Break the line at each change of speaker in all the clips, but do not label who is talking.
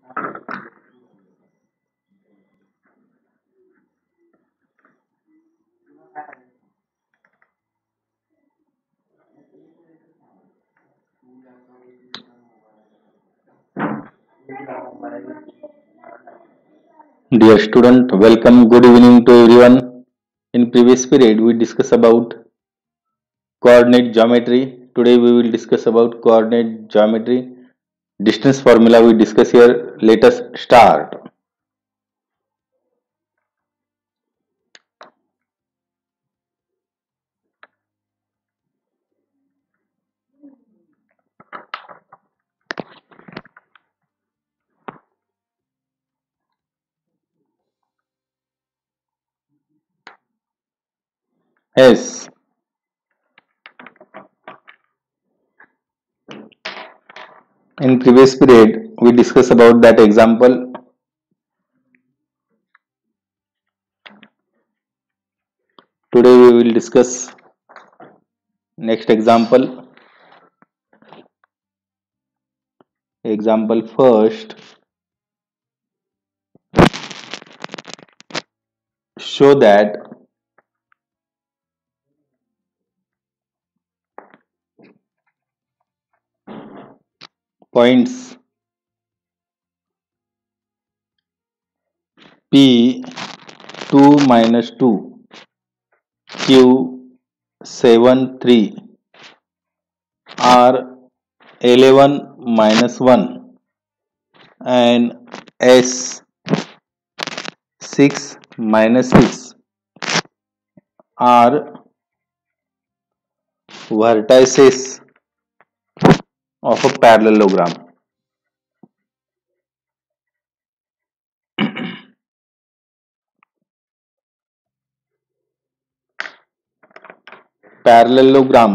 Dear student, welcome. Good evening to everyone. In previous period, we discussed about coordinate geometry. Today, we will discuss about coordinate geometry. Distance formula we discuss here. Let us start. Yes, in previous period, we discussed about that example. Today, we will discuss next example. Example first. Show that points P 2 minus 2, Q 7 3 are 11 minus 1 and S 6 minus 6 are vertices of a parallelogram. Parallelogram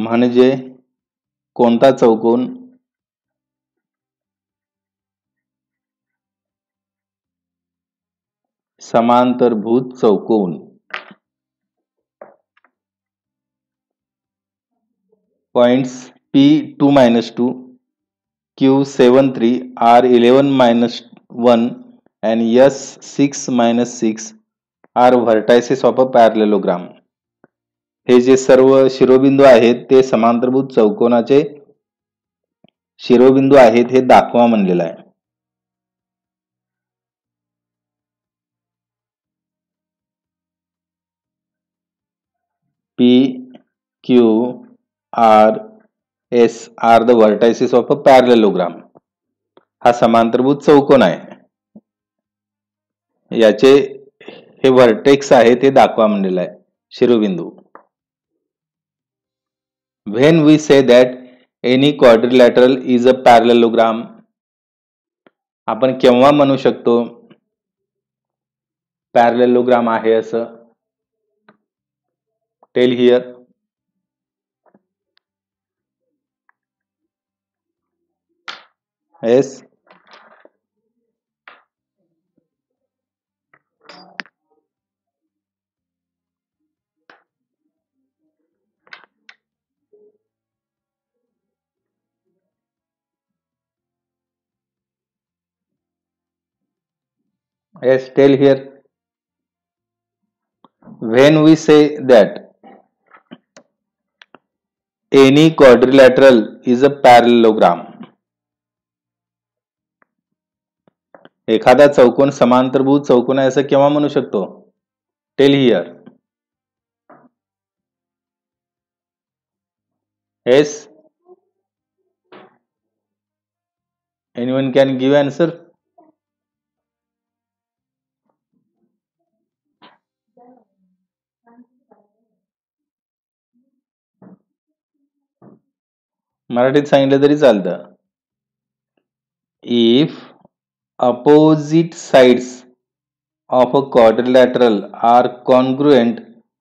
म्हणजे कोणता चौकोन समांतरभुज चौकोन. Points P2 minus 2, Q7 3 are 11 minus 1 and S6 minus 6 are vertices of a parallelogram. हे जे सर्व शिरोबिंदू आहेत ते समांतरभुज चौकोनाचे शिरोबिंदू आहेत हे दाखवा म्हणलेलं आहे. P, Q, R, S are the vertices of a parallelogram. हा समांतरभुज चौकोन आहे. याचे हे व्हर्टेक्स आहे ते दाखवा म्हणलेलं आहे शिरोबिंदू. When we say that any quadrilateral is a parallelogram, आपण केव्हा म्हणू शकतो पॅरलेलोग्राम आहे असं. Tell here. Yes. Yes, tell here. When we say that any quadrilateral is a parallelogram, एखादा चौकोन समांतरभुज चौकोन आहे असं केव्हा म्हणू शकतो. Tell here. Yes. Anyone can give answer. मराठीत सांगितलं तरी चालतं. If opposite sides of a quadrilateral are congruent,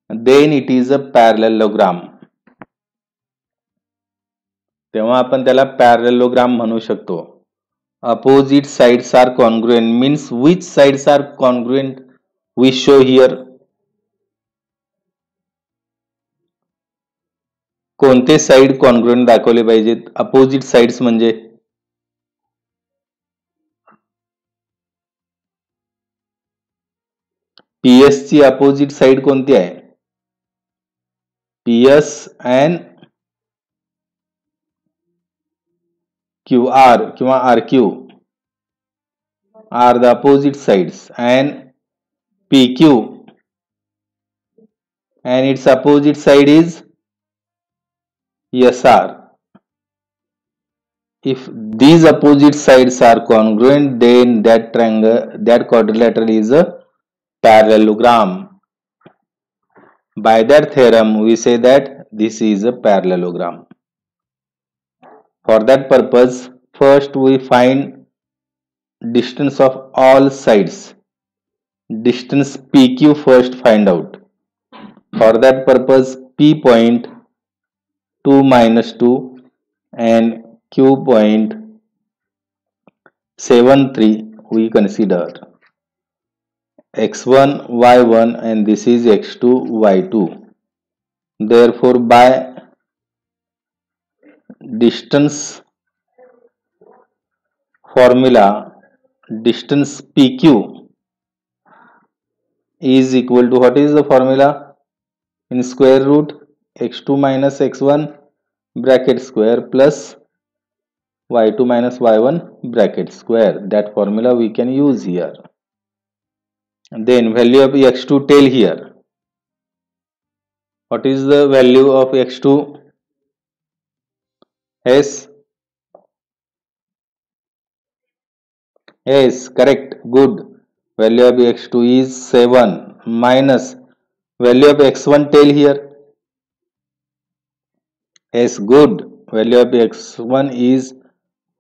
then it is a parallelogram. तेव्हा आपण त्याला पॅरलेलोग्राम म्हणू शकतो. Opposite sides are congruent means which sides are congruent we show here. कोणते साइड कॉन्ग्रुएंट दाखवले पाहिजेत. अपोजिट साइड्स म्हणजे PS ची अपोजिट साइड कोणती आहे? PS and QR किंवा RQ are the opposite sides, and PQ and its opposite side is SR. If these opposite sides are congruent, then that triangle, that quadrilateral is a parallelogram. By that theorem, we say that this is a parallelogram. For that purpose, first we find distance of all sides. Distance PQ first find out. For that purpose, P point 2 minus 2 and Q point 73 we consider x1, y1 and this is x2, y2. Therefore, by distance formula, distance PQ is equal to, what is the formula? In square root x2 minus x1 bracket square plus y2 minus y1 bracket square. That formula we can use here. And then value of x2 tell here. What is the value of x2? Yes. Yes, correct. Good. Value of x2 is 7 minus value of x1 tell here. Yes, good. Value of x1 is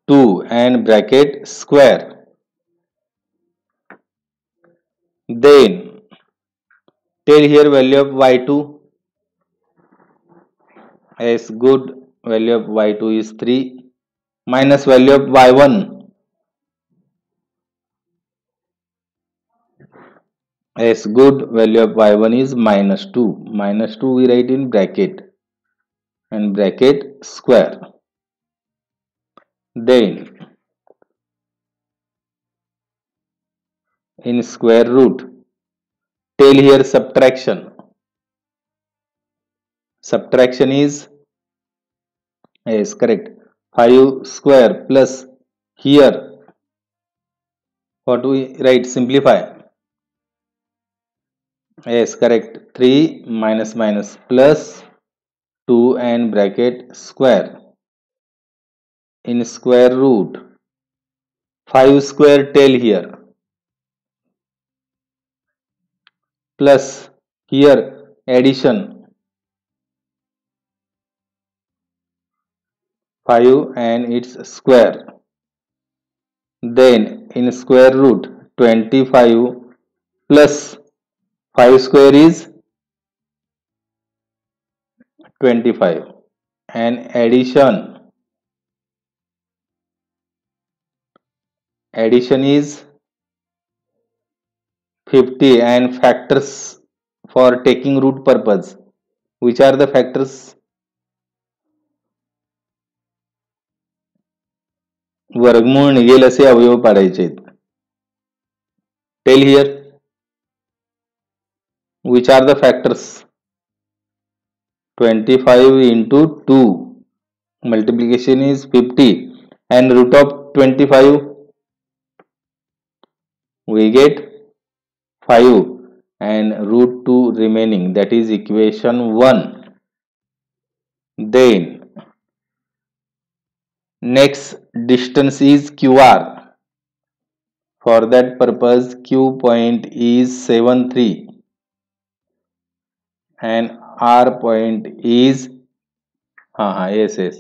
2 and bracket square. Then tell here value of y2. Yes, good. Value of y2 is 3 minus value of y1. Yes, good. Value of y1 is minus 2. Minus 2 we write in bracket and bracket square. Then in square root, tell here subtraction. Subtraction is, yes, correct, 5 square plus here what we write, simplify. Yes, correct, 3 minus minus plus 2 and bracket square. In square root, 5 square tell here plus here addition 5 and its square. Then in square root 25 plus 5 square is 25 and addition is 50 and factors for taking root purpose. Which are the factors? वर्गमूळ निघेल असे अवयव पाडायचे. Tell here which are the factors. 25 into 2 multiplication is 50 and root of 25 we get 5 and root 2 remaining, that is equation 1. Then next distance is QR. For that purpose Q point is 73 and R point is yes.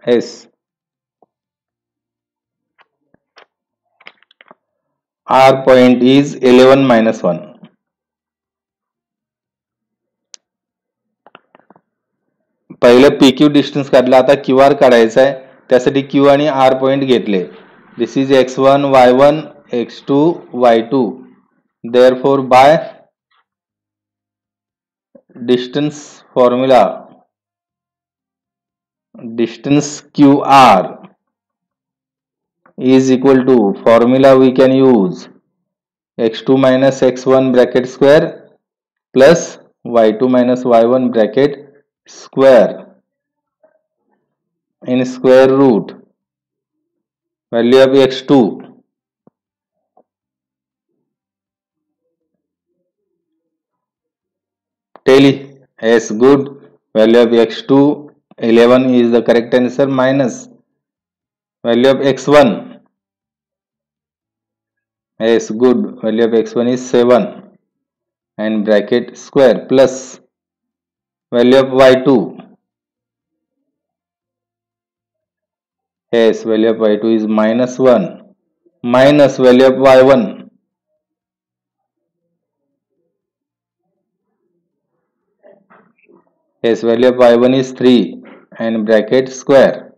Yes. R point is 11 minus 1. पहिलं PQ distance काढला, आता QR काढायचा आहे. त्यासाठी Q आणि R point घेतले. This is x1 y1 x2 y2. Therefore by distance formula, distance QR is equal to, formula we can use x2 minus x1 bracket square plus y2 minus y1 bracket square in square root value of x2. Tell yes, good. Value of x2 11 is the correct answer, minus value of x1. Yes, good. Value of x1 is 7 and bracket square plus value of y2. Yes, value of y2 is minus 1 minus value of y1. Yes, value of y1 is 3 and bracket square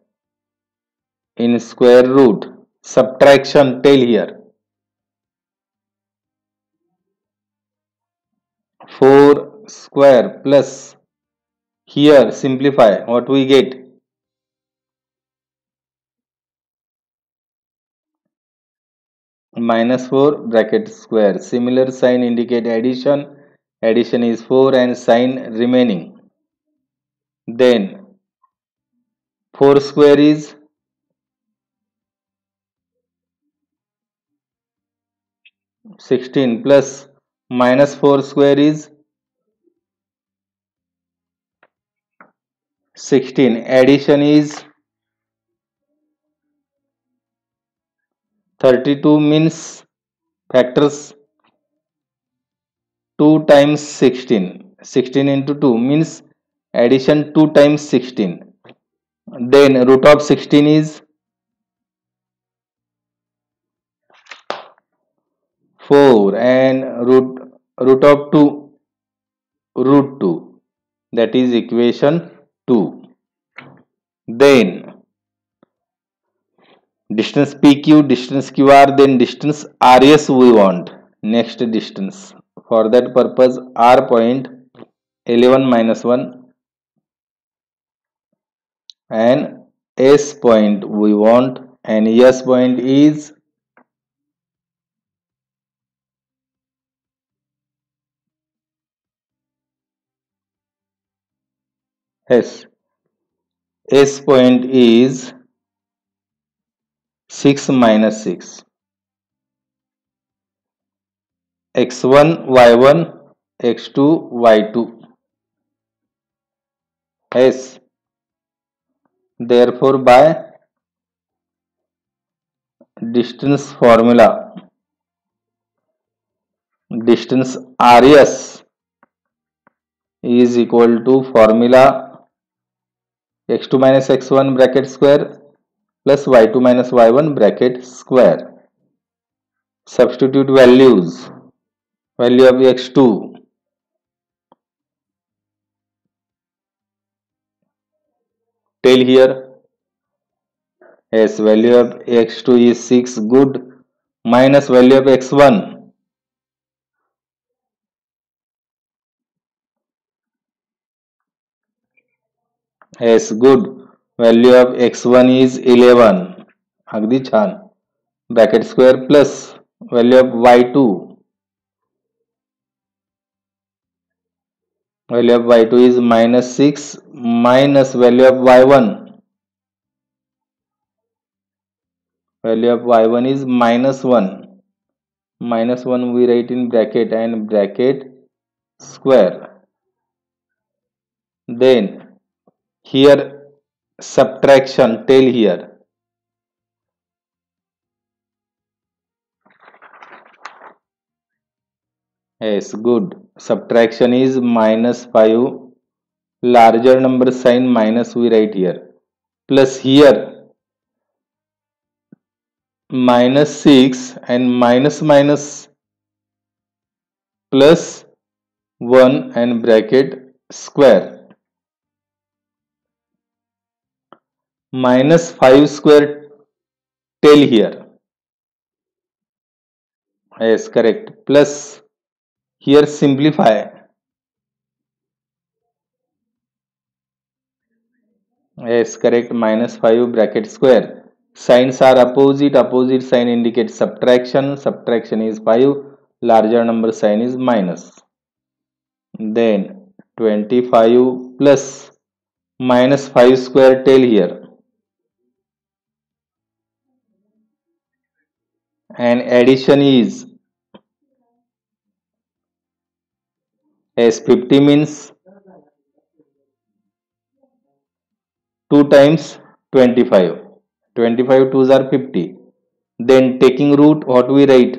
in square root. Subtraction tail here. 4 square plus, here simplify, what we get? Minus 4 bracket square. Similar sign indicate addition. Addition is 4 and sign remaining. Then 4 square is 16 plus minus 4 square is 16. Addition is 32 means factors 2 times 16. 16 into 2 means addition 2 times 16. Then root of 16 is 4 and root of 2 root 2, that is equation 2. Then distance PQ, distance QR, then distance RS we want. Next distance. For that purpose R point 11 minus 1 and S point we want, and S point is S. S point is 6 minus 6. X1 Y1 X2 Y2. S. Therefore by distance formula, distance RS is equal to formula x2 minus x1 bracket square plus y2 minus y1 bracket square. Substitute values. Value of x2 tell here. Yes, value of x2 is 6, good, minus value of x1. Yes, good, value of x1 is 11. अगदी छान. Bracket square plus value of y2. Value of y2 is minus 6 minus value of y1. Value of y1 is minus 1. Minus 1 we write in bracket and bracket square. Then here subtraction tail here. Yes, good. Subtraction is minus 5. Larger number sign minus we write here. Plus here minus 6 and minus plus 1 and bracket square. Minus 5 square tail here. Yes, correct. Plus here simplify. Yes, correct. Minus 5 bracket square. Signs are opposite. Opposite sign indicates subtraction. Subtraction is 5. Larger number sign is minus. Then 25 plus minus 5 square tail here. And addition is, as 50 means 2 times 25. 25 twos are 50. Then taking root, what we write?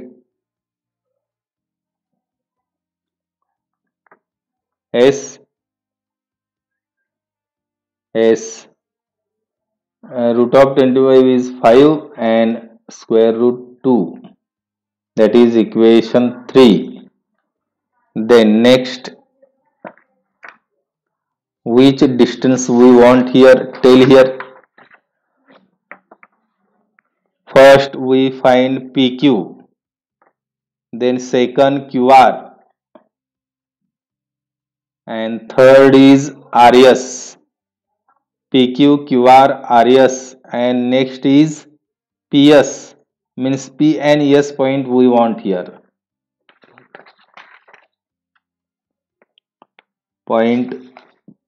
S S root of 25 is 5 and square root 2. That is equation 3. Then next, which distance we want here? Tail here. First we find PQ. Then second QR. And third is RS. PQ, QR, RS. And next is PS. Means P and S point we want here. Point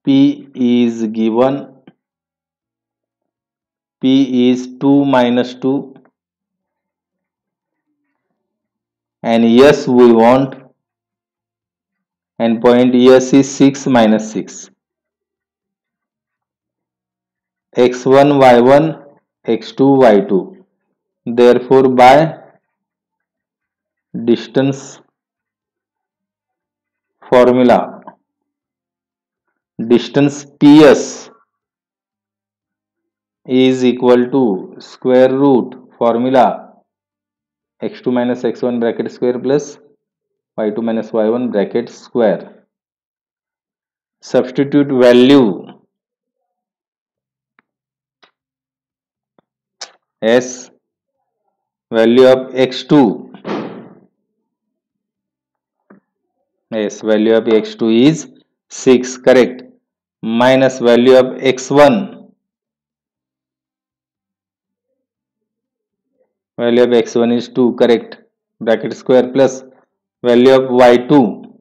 P is given. P is 2 minus 2. And S we want. And point S is 6 minus 6. X1, Y1, X2, Y2. Therefore, by distance formula, distance PS is equal to square root formula x2 minus x1 bracket square plus y2 minus y1 bracket square. Substitute value as value of x2. Yes, value of x2 is 6, correct. Minus value of x1. Value of x1 is 2, correct. Bracket square plus value of y2.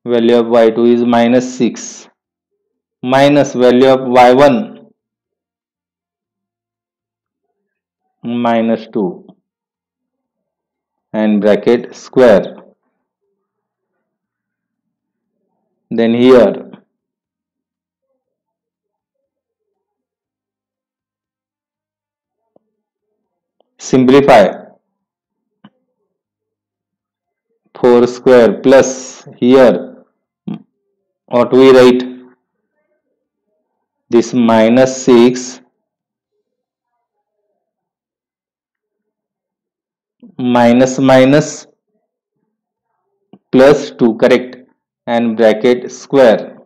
Value of y2 is minus 6. Minus value of y1 minus 2 and bracket square. Then here simplify 4 square plus here what we write, this minus 6 minus minus plus 2, correct, and bracket square.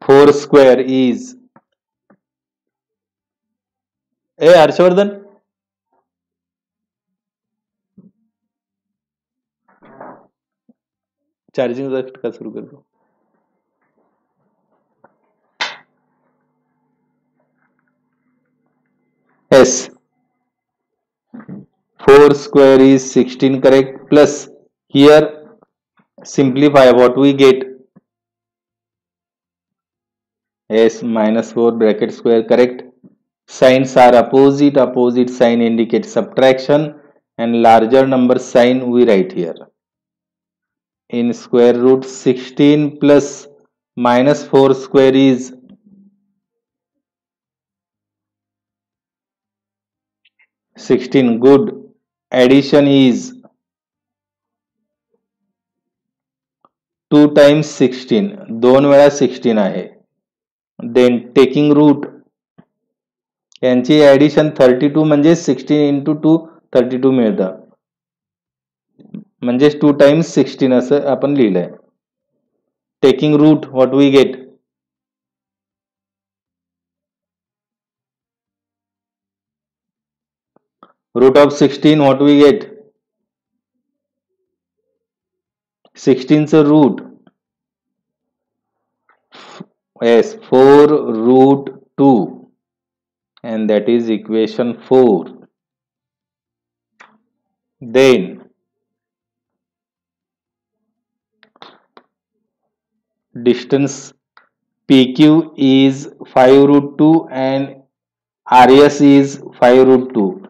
4 square is, A Harshvardhan charging का शुरू कर दो. Yes, 4 square is 16, correct, plus here simplify what we get. Yes, minus 4 bracket square, correct. Signs are opposite. Opposite sign indicates subtraction and larger number sign we write here. In square root 16 plus minus 4 square is 16. Good. Addition is 2 times 16. 2 वेळा 16 आहे. Then taking root, यांची addition 32 म्हणजे 16 into 2 32 मिळतं. म्हणजे 2 times 16 असं आपण लिहिलंय. Taking root, what we get? Root of 16, what we get? 16च root. Yes, 4 root 2, and that is equation 4. Then distance PQ is 5 root 2 and RS is 5 root 2.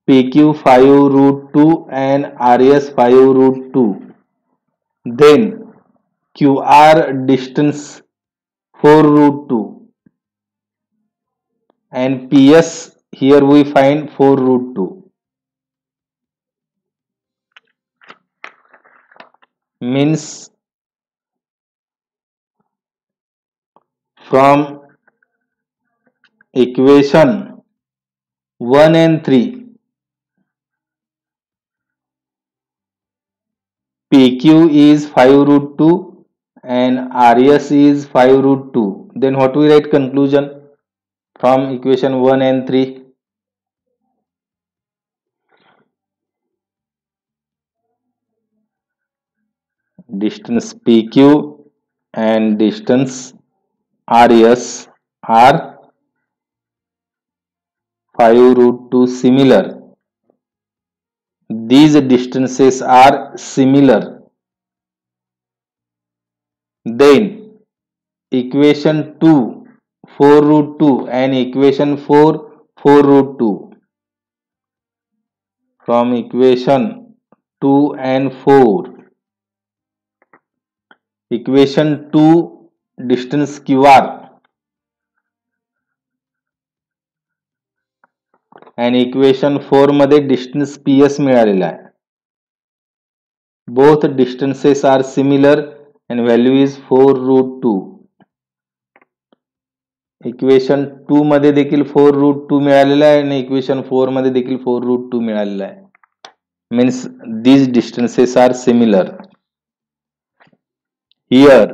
PQ 5 root 2 and RS 5 root 2. Then QR distance 4 root 2 and PS here we find 4 root 2. Means from equation 1 and 3, PQ is 5 root 2 and RS is 5 root 2. Then what we write conclusion from equation 1 and 3? Distance PQ and distance RS are 5 root 2 similar. These distances are similar. Then equation 2 4 root 2 and equation 4 4 root 2. From equation 2 and 4, equation 2 distance QR and equation 4 मध्ये distance PS मिळालेला आहे. Both distances are similar and value is 4 root 2. Equation 2 मध्ये देखील 4 root 2 मिळालेला आहे आणि equation 4 मध्ये देखील 4 रूट 2 मिळालेला आहे. Means these distances are similar. Here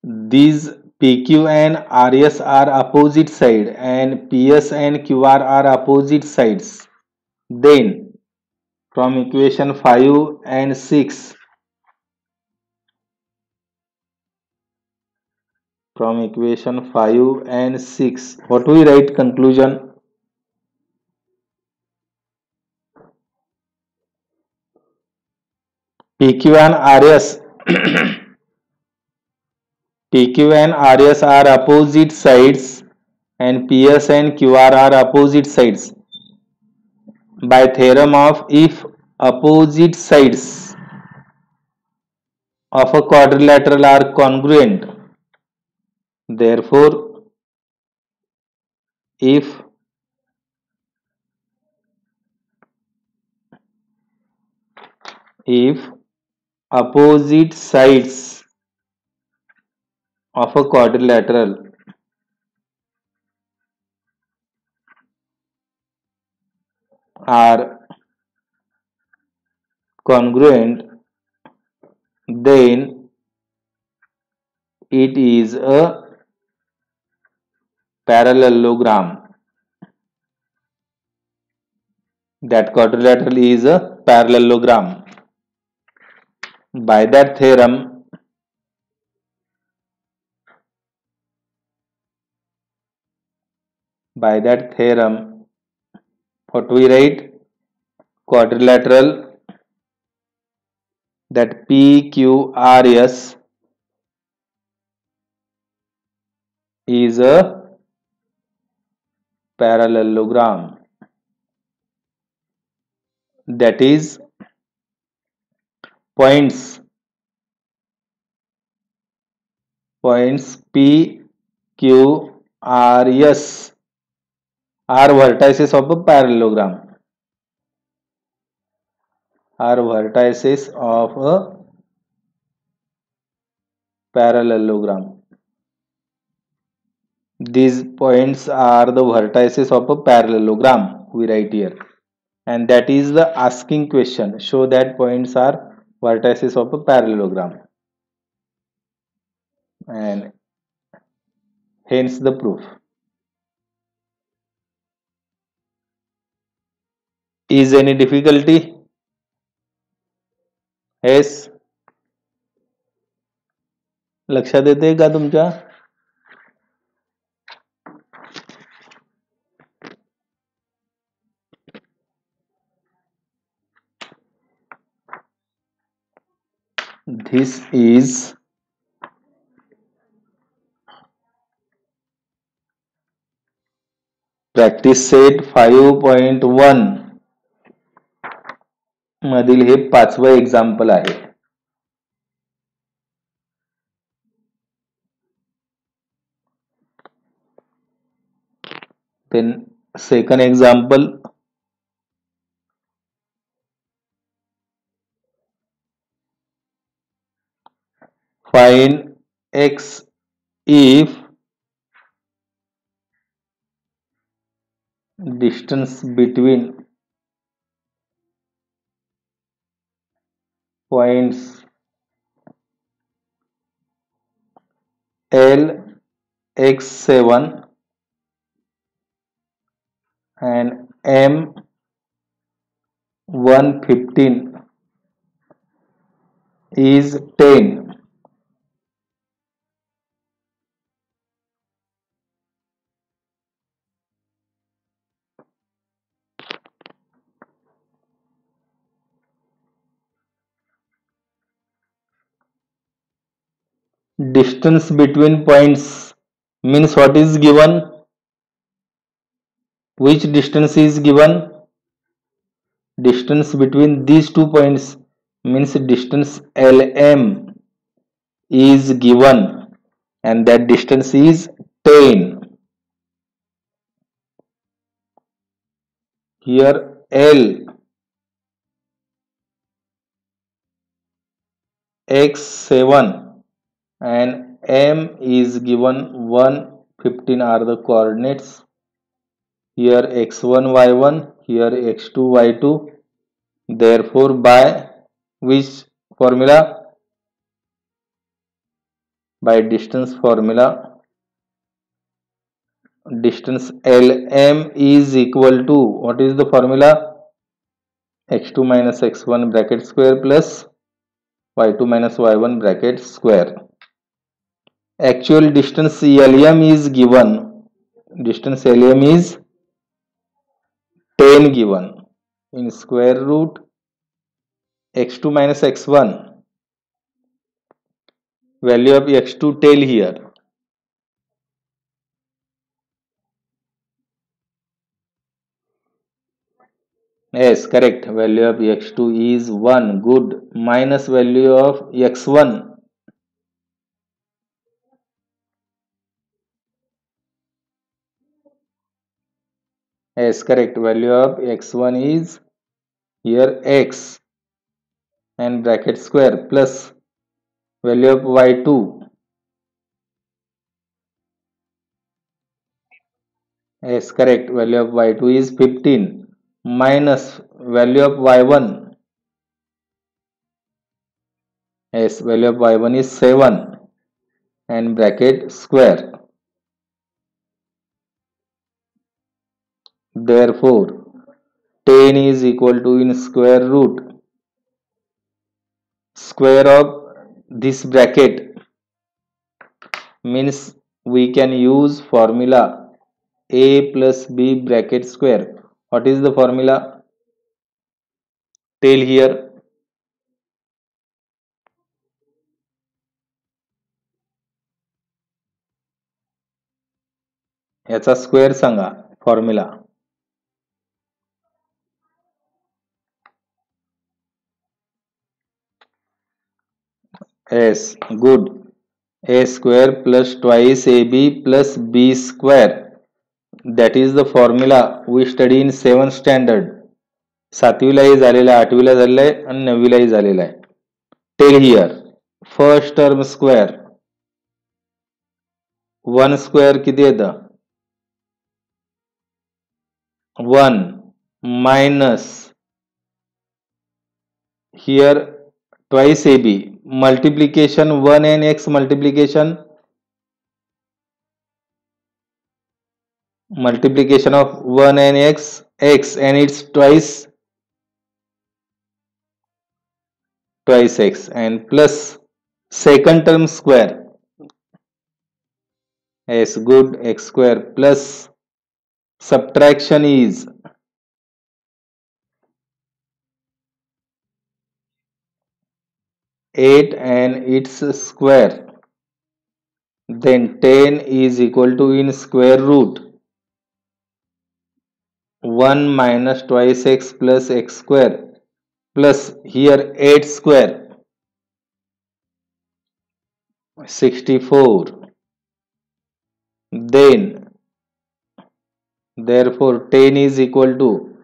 these PQ and RS are opposite side and PS and QR are opposite sides. Then from equation 5 and 6, from equation 5 and 6, what we write conclusion? PQ and RS PQ and RS are opposite sides and PS and QR are opposite sides. By theorem of if opposite sides of a quadrilateral are congruent, therefore if opposite sides of a quadrilateral are congruent, then it is a parallelogram. That quadrilateral is a parallelogram. By that theorem, what we write? Quadrilateral that PQRS is a parallelogram. That is points P, Q, R, S are vertices of a parallelogram. Are vertices of a parallelogram. These points are the vertices of a parallelogram, we write here. And that is the asking question. Show that points are vertices of a parallelogram. And hence the proof. Is any difficulty? Yes. लक्षात येते का तुमच्या? This is practice set 5.1 मधील हे 5वं example आहे. Then second example, find x if distance between points L x7 and M 115 is 10. Distance between points means what is given? Which distance is given? Distance between these 2 points means distance LM is given, and that distance is 10. Here L x7 and M is given 115 are the coordinates. Here x1 y1, here x2 y2. Therefore by which formula? By distance formula, distance LM is equal to, what is the formula? x2 minus x1 bracket square plus y2 minus y1 bracket square. Actual distance LM is given. Distance LM is 10 given. In square root x2 minus x1, value of x2 tell here. Yes, correct. Value of x2 is 1. Good. Minus value of x1. Yes, correct. Value of x1 is here x and bracket square plus value of y2. Yes, correct. Value of y2 is 15 minus value of y1. Yes, value of y1 is 7 and bracket square. Therefore 10 is equal to, in square root, square of this bracket means we can use formula a plus b bracket square. What is the formula? Tell here. याचा square Sanga formula. Yes, good. A square plus twice AB plus B square. That is the formula we study in 7th standard. 7वीलाही झालेला आहे, 8वीला झालेला आहे आणि 9वीलाही झालेला आहे. Tell here. First term square. 1 square किती येतं? 1 minus here twice AB, multiplication 1 and x multiplication of 1 and x and its twice x and plus second term square. Yes, good. X square plus subtraction is 8 and its square. Then 10 is equal to in square root 1 minus twice x plus x square plus here 8 square 64. Then therefore 10 is equal to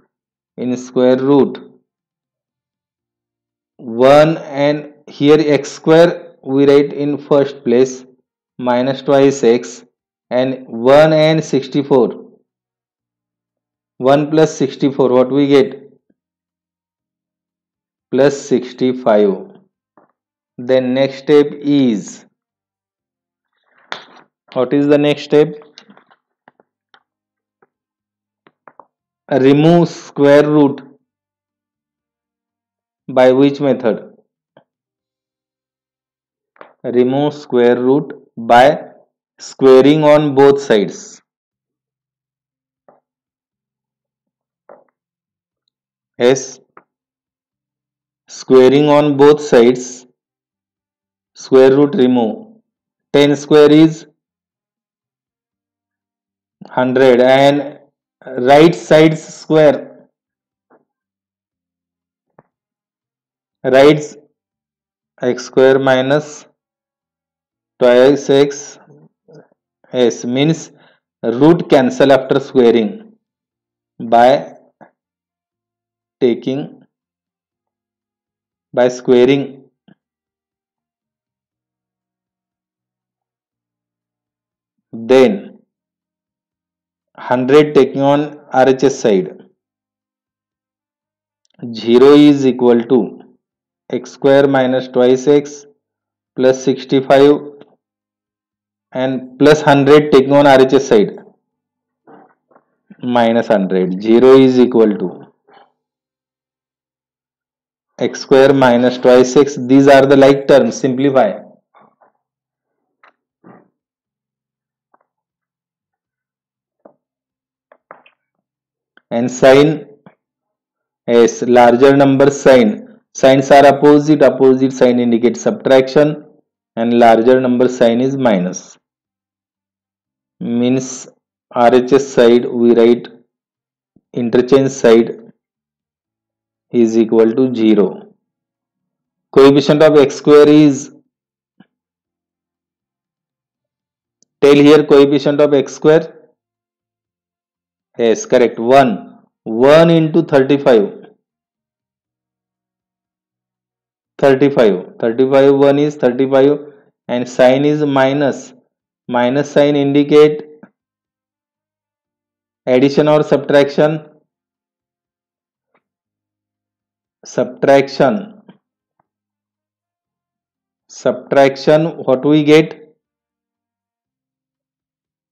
in square root 1 and here x square we write in first place minus twice x and 1 and 64. 1 plus 64 what we get? Plus 65. Then next step is, what is the next step? Remove square root. By which method? Remove square root by squaring on both sides. Yes, squaring on both sides, square root remove. 10 square is 100 and right sides square, right x square minus twice x. Yes, means root cancel after squaring by taking by squaring. Then 100 taking on RHS side, 0 is equal to x square minus twice x plus 65 and plus 100 taking on RHS side minus 100. 0 is equal to x square minus twice x. These are the like terms. Simplify. And sign as larger number sign. Signs are opposite. Opposite sign indicates subtraction and larger number sign is minus. Means RHS side we write interchange side is equal to 0. Coefficient of x square is, tell here coefficient of x square. Yes, correct. 1. 1 into 35. 35. 35 1 is 35 and sign is minus. Minus sign indicate addition or subtraction. Subtraction. Subtraction, what we get?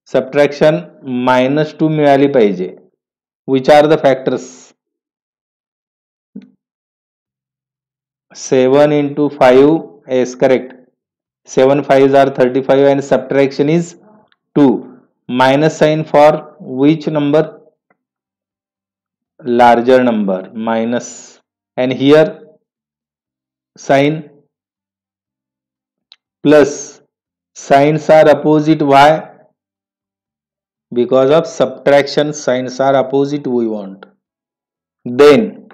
Subtraction minus 2 मिळाली पाहिजे. Which are the factors? 7 into 5 is correct. 7 5s are 35 and subtraction is 2. Minus sign for which number? Larger number, minus. And here sign plus. Signs are opposite. Why? Because of subtraction signs are opposite we want. Then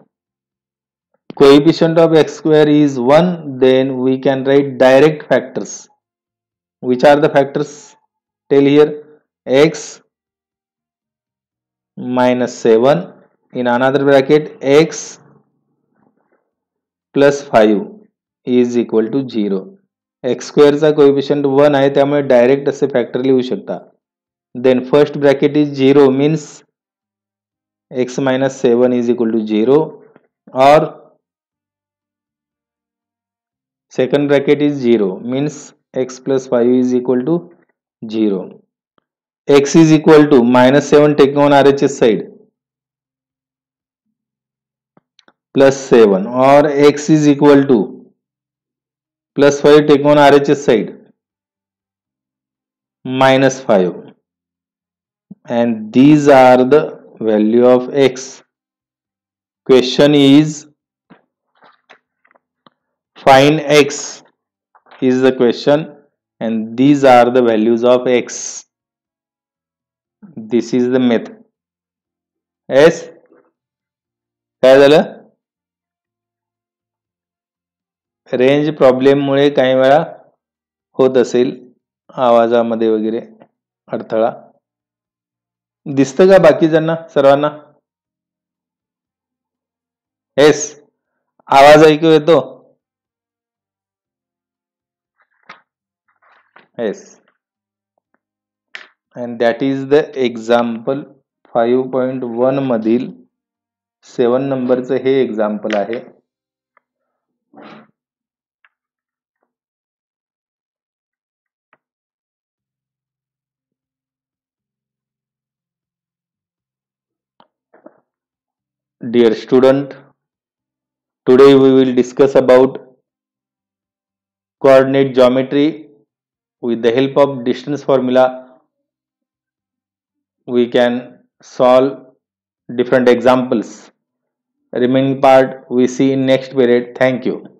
coefficient of x square is 1. Then we can write direct factors. Which are the factors? Tell here. X minus 7 in another bracket x plus 5 is equal to 0. x square चा coefficient 1 आहे त्यामुळे direct असे factor लिहू शकता. Then first bracket is 0 means x minus 7 is equal to 0 or second bracket is 0 means x plus 5 is equal to 0. X is equal to minus 7 taking on RHS side plus 7 or x is equal to plus 5 taking on RHS side minus 5, and these are the value of x. Question is find x is the question, and these are the values of x. This is the method. yes, काय झालं? Range problem मुळे काही वेळा होत असेल आवाजामध्ये वगैरे अडथळा. दिसतं का बाकीच्यांना सर्वांना? येस, आवाज ऐकू येतो? Yes. and that is the example 5.1 मधील 7 नंबरचं हे एक्झाम्पल आहे. Dear student, today we will discuss about coordinate geometry. With the help of distance formula, we can solve different examples. Remaining part we see in next period. Thank you.